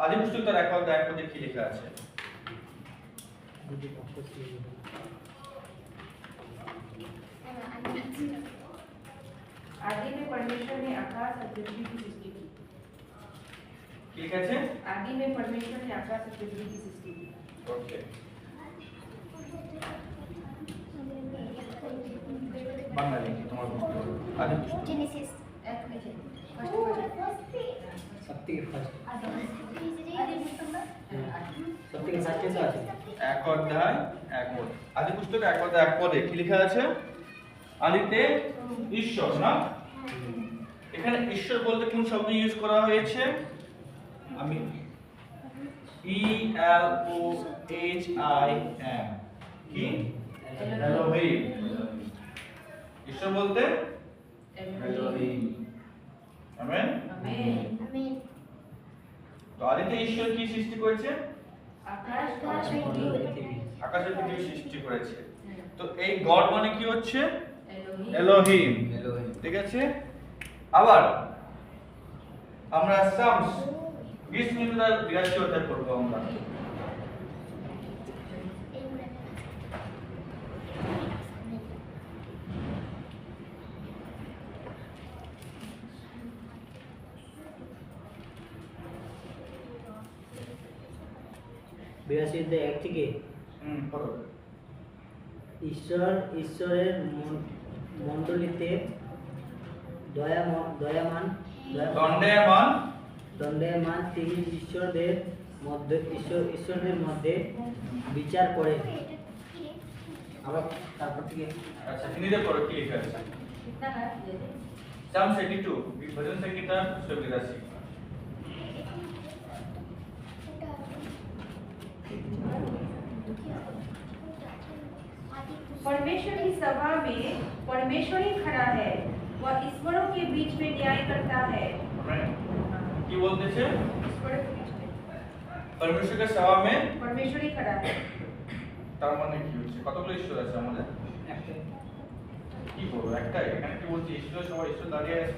আদি পুস্তক তার এক অধ্যায় এক পদে কি লেখা আছে? आदि में परमेश्वर ने आकाश और पृथ्वी की सृष्टि की। কি লেখা আছে? आदि में परमेश्वर ने आकाश और पृथ्वी की सृष्टि की। ওকে, বাংলা লিখি তোমার বুঝতে হবে। আদি পুস্তক जेनेसिस सब থেকে ফার্স্ট आदि पुस्तक সব থেকে ফার্স্ট এসে আছে এক অধ্যায় এক পদ। আদি পুস্তক এক অধ্যায় এক পদে কি লেখা আছে? আদিতে ঈশ্বর, না? এখানে ঈশ্বর বলতে কোন শব্দ ইউজ করা হয়েছে? আমি ELOHIM, কি? এলোহিম। ঈশ্বর বলতে এলোহিম। আমেন। आमीन। आमीन তো আদিতে ঈশ্বর কি সৃষ্টি করেছে? आकाश और आकाश और पृथ्वी। पृथ्वी। আকাশ আর পৃথিবী সৃষ্টি করেছে। তো এই গড মানে কি হচ্ছে? एलोहिम। এলোহিম। এলোহিম ঠিক আছে। আবার আমরা সামস 20 মিনিট 82 অধ্যায় পড়বো আমরা। বিরাশিতে এক থেকে পড়ো। ঈশ্বরের মণ্ডলীতে দণ্ডায়মান তিনি ঈশ্বরদের মধ্যে বিচার করে। আবার তারপর থেকে আচ্ছা, হিন্দিতে পড়ো কি লেখা আছে? कितना है ये? साम 82 भजन संगीता 182। परमेश्वर की सभा में परमेश्वर ही खड़ा है, वह ईश्वरों के बीच में न्याय करता है। কি বলতেছে? ईश्वरों के बीच में পরমেশ্বরের সভা মে परमेश्वर ही खड़ा है। তার মানে কি হচ্ছে? কতগুলো ঈশ্বর আছে আমাদের? একটা কি বলবো, একটাই? এখানে কি বলছে? ঈশ্বর, সবাই ঈশ্বর দাঁড়িয়ে আছে।